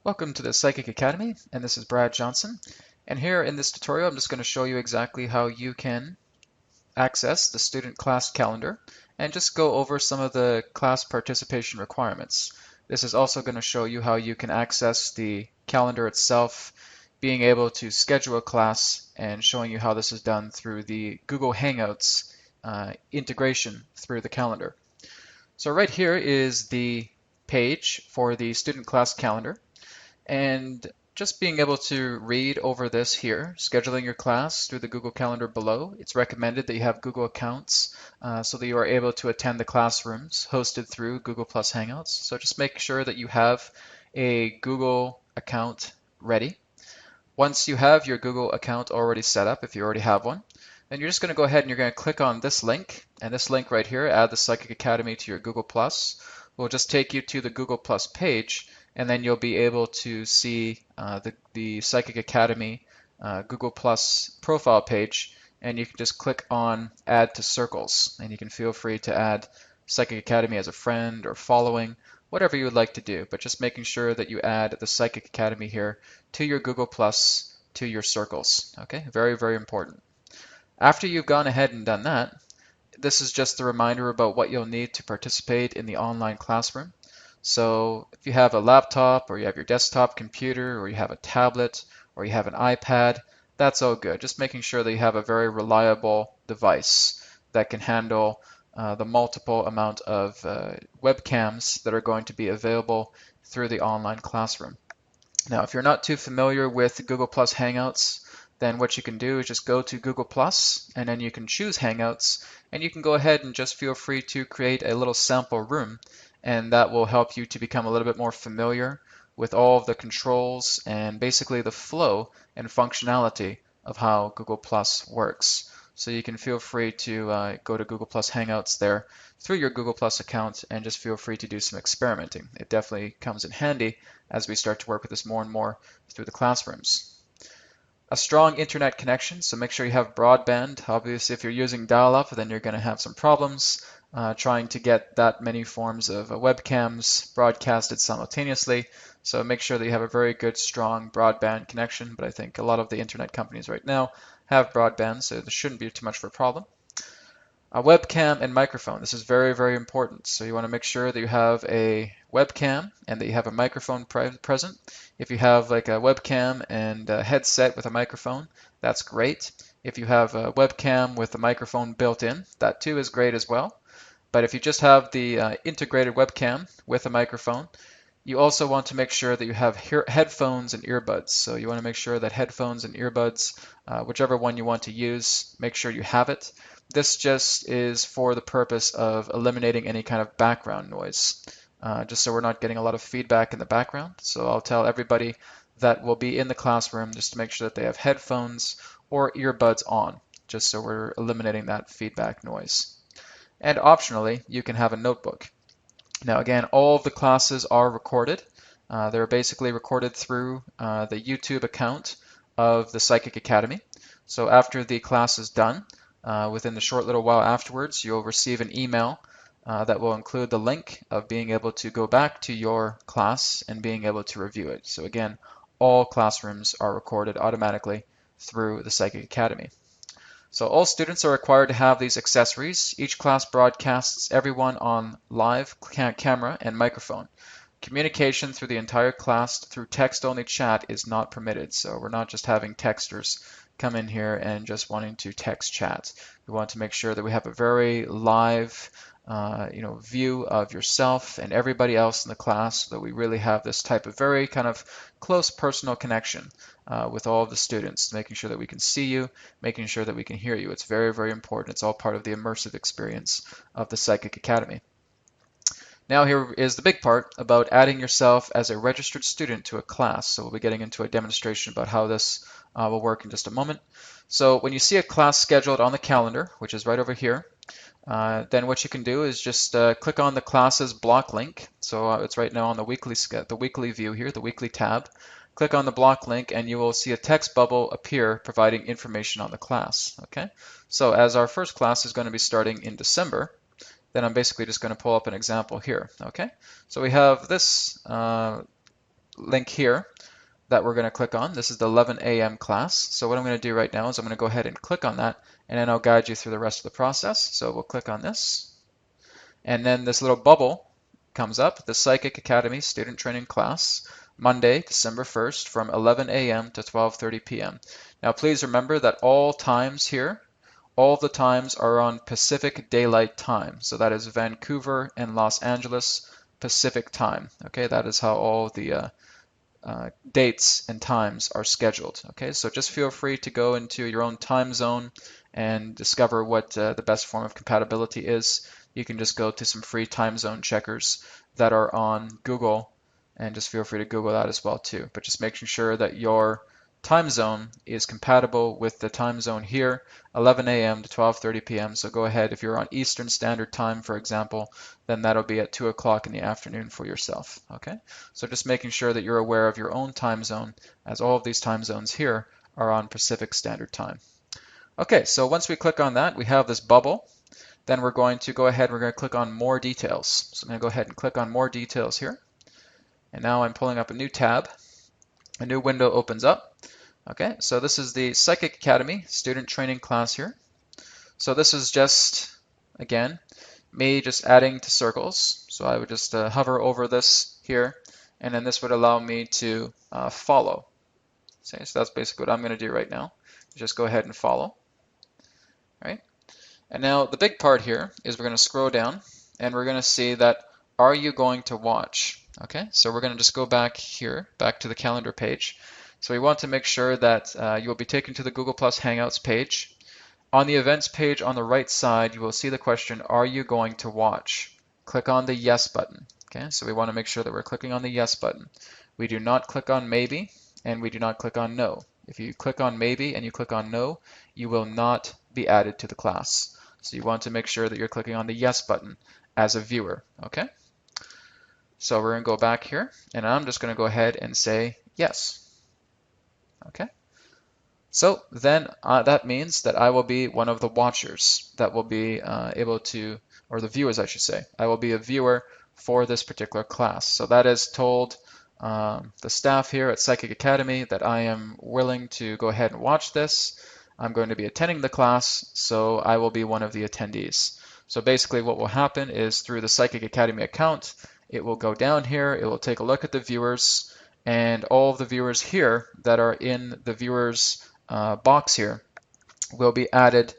Welcome to the Psychic Academy, and this is Brad Johnson. And here in this tutorial, I'm just going to show you exactly how you can access the student class calendar and just go over some of the class participation requirements. This is also going to show you how you can access the calendar itself, being able to schedule a class, and showing you how this is done through the Google Hangouts integration through the calendar. So right here is the page for the student class calendar. And just being able to read over this here, scheduling your class through the Google Calendar below, it's recommended that you have Google accounts so that you are able to attend the classrooms hosted through Google Plus Hangouts. So just make sure that you have a Google account ready. Once you have your Google account already set up, if you already have one, then you're just going to go ahead and you're going to click on this link, and this link right here, add the Psychic Academy to your Google Plus, will just take you to the Google Plus page, and then you'll be able to see the Psychic Academy Google Plus profile page, and you can just click on Add to Circles, and you can feel free to add Psychic Academy as a friend or following, whatever you would like to do, but just making sure that you add the Psychic Academy here to your Google Plus to your circles. Okay, very, very important. After you've gone ahead and done that, this is just a reminder about what you'll need to participate in the online classroom. So if you have a laptop or you have your desktop computer or you have a tablet or you have an iPad, that's all good. Just making sure that you have a very reliable device that can handle the multiple amount of webcams that are going to be available through the online classroom. Now, if you're not too familiar with Google Plus Hangouts, then what you can do is just go to Google Plus and then you can choose Hangouts and you can go ahead and just feel free to create a little sample room, and that will help you to become a little bit more familiar with all of the controls and basically the flow and functionality of how Google Plus works. So you can feel free to go to Google Plus Hangouts there through your Google Plus account and just feel free to do some experimenting. It definitely comes in handy as we start to work with this more and more through the classrooms. A strong internet connection, so make sure you have broadband. Obviously, if you're using dial-up, then you're going to have some problems trying to get that many forms of webcams broadcasted simultaneously. So make sure that you have a very good, strong broadband connection. But I think a lot of the internet companies right now have broadband, so there shouldn't be too much of a problem. A webcam and microphone. This is very, very important. So you want to make sure that you have a webcam and that you have a microphone present. If you have like a webcam and a headset with a microphone, that's great. If you have a webcam with a microphone built in, that too is great as well. But if you just have the integrated webcam with a microphone, you also want to make sure that you have headphones and earbuds. So you want to make sure that headphones and earbuds, whichever one you want to use, make sure you have it. This just is for the purpose of eliminating any kind of background noise, just so we're not getting a lot of feedback in the background. So I'll tell everybody that will be in the classroom just to make sure that they have headphones or earbuds on, just so we're eliminating that feedback noise. And optionally, you can have a notebook. Now again, all of the classes are recorded. They're basically recorded through the YouTube account of the Psychic Academy. So after the class is done, within the short little while afterwards, you'll receive an email that will include the link of being able to go back to your class and being able to review it. So again, all classrooms are recorded automatically through the Psychic Academy. So all students are required to have these accessories. Each class broadcasts everyone on live camera and microphone. Communication through the entire class through text-only chat is not permitted. So we're not just having texters come in here and just wanting to text chat. We want to make sure that we have a very live view of yourself and everybody else in the class, so that we really have this type of very kind of close personal connection with all of the students, making sure that we can see you, making sure that we can hear you. It's very, very important. It's all part of the immersive experience of the Psychic Academy. Now here is the big part about adding yourself as a registered student to a class. So we'll be getting into a demonstration about how this will work in just a moment. So when you see a class scheduled on the calendar, which is right over here, then what you can do is just click on the classes block link. So it's right now on the weekly view here, the weekly tab. Click on the block link and you will see a text bubble appear providing information on the class. Okay, so as our first class is going to be starting in December, then I'm basically just going to pull up an example here. Okay, so we have this link here that we're going to click on. This is the 11 a.m. class. So what I'm going to do right now is I'm going to go ahead and click on that, and then I'll guide you through the rest of the process. So we'll click on this, and then this little bubble comes up, the Psychic Academy student training class, Monday, December 1st from 11 a.m. to 12:30 p.m. Now please remember that all times here, all of the times are on Pacific Daylight Time. So that is Vancouver and Los Angeles Pacific Time. Okay, that is how all the dates and times are scheduled. Okay, so just feel free to go into your own time zone and discover what the best form of compatibility is. You can just go to some free time zone checkers that are on Google, and just feel free to Google that as well too. But just making sure that your time zone is compatible with the time zone here, 11 a.m. to 12:30 p.m. So go ahead, if you're on Eastern Standard Time, for example, then that'll be at 2 o'clock in the afternoon for yourself. Okay, so just making sure that you're aware of your own time zone, as all of these time zones here are on Pacific Standard Time. Okay, so once we click on that, we have this bubble. Then we're going to go ahead, we're going to click on more details. So I'm going to go ahead and click on more details here. And now I'm pulling up a new tab. A new window opens up. Okay, so this is the Psychic Academy student training class here. So this is just, again, me just adding to circles. So I would just hover over this here, and then this would allow me to follow. So that's basically what I'm going to do right now. Just go ahead and follow. All right. And now the big part here is we're going to scroll down, and we're going to see that, are you going to watch? Okay, so we're going to just go back here, back to the calendar page. So we want to make sure that you will be taken to the Google Plus Hangouts page. On the events page on the right side, you will see the question, are you going to watch? Click on the yes button. Okay, so we want to make sure that we're clicking on the yes button. We do not click on maybe, and we do not click on no. If you click on maybe and you click on no, you will not be added to the class. So you want to make sure that you're clicking on the yes button as a viewer. Okay, so we're going to go back here, and I'm just going to go ahead and say yes. Okay, so then that means that I will be one of the watchers that will be able to, or the viewers I should say, I will be a viewer for this particular class. So that has told the staff here at Psychic Academy that I am willing to go ahead and watch this. I'm going to be attending the class, so I will be one of the attendees. So basically what will happen is through the Psychic Academy account, it will go down here, it will take a look at the viewers, and all of the viewers here that are in the viewers box here will be added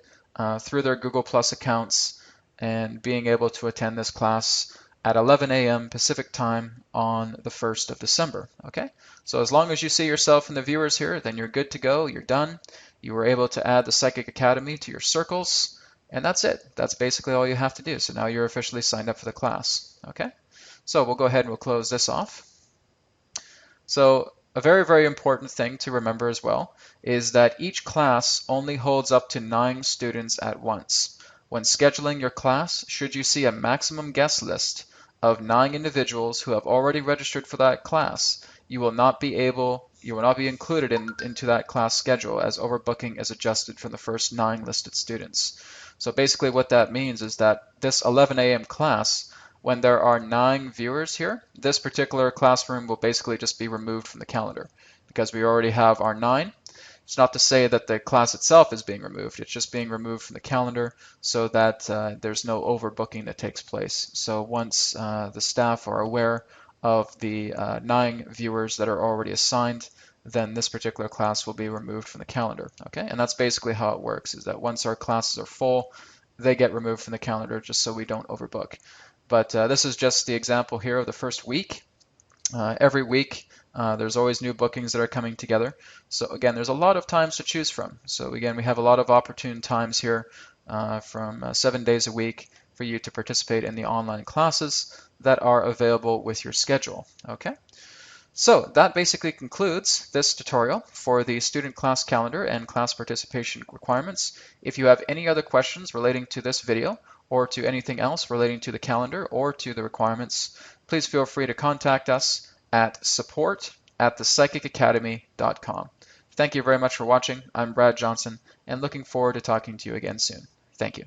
through their Google Plus accounts and being able to attend this class at 11 a.m. Pacific time on the 1st of December. Okay, so as long as you see yourself in the viewers here, then you're good to go, you're done. You were able to add the Psychic Academy to your circles, and that's it. That's basically all you have to do. So now you're officially signed up for the class. Okay, so we'll go ahead and we'll close this off. So a very, very important thing to remember as well is that each class only holds up to 9 students at once. When scheduling your class, should you see a maximum guest list of 9 individuals who have already registered for that class, you will not be included into that class schedule, as overbooking is adjusted from the first 9 listed students. So basically what that means is that this 11 a.m. class, when there are 9 viewers here, this particular classroom will basically just be removed from the calendar because we already have our 9. It's not to say that the class itself is being removed, it's just being removed from the calendar so that there's no overbooking that takes place. So once the staff are aware of the 9 viewers that are already assigned, then this particular class will be removed from the calendar. Okay, and that's basically how it works, is that once our classes are full, they get removed from the calendar just so we don't overbook. But this is just the example here of the first week. Every week, there's always new bookings that are coming together. So again, there's a lot of times to choose from. So again, we have a lot of opportune times here from 7 days a week for you to participate in the online classes that are available with your schedule. Okay. So that basically concludes this tutorial for the student class calendar and class participation requirements. If you have any other questions relating to this video or to anything else relating to the calendar or to the requirements, please feel free to contact us at support@thepsychicacademy.com. Thank you very much for watching. I'm Brad Johnson and looking forward to talking to you again soon. Thank you.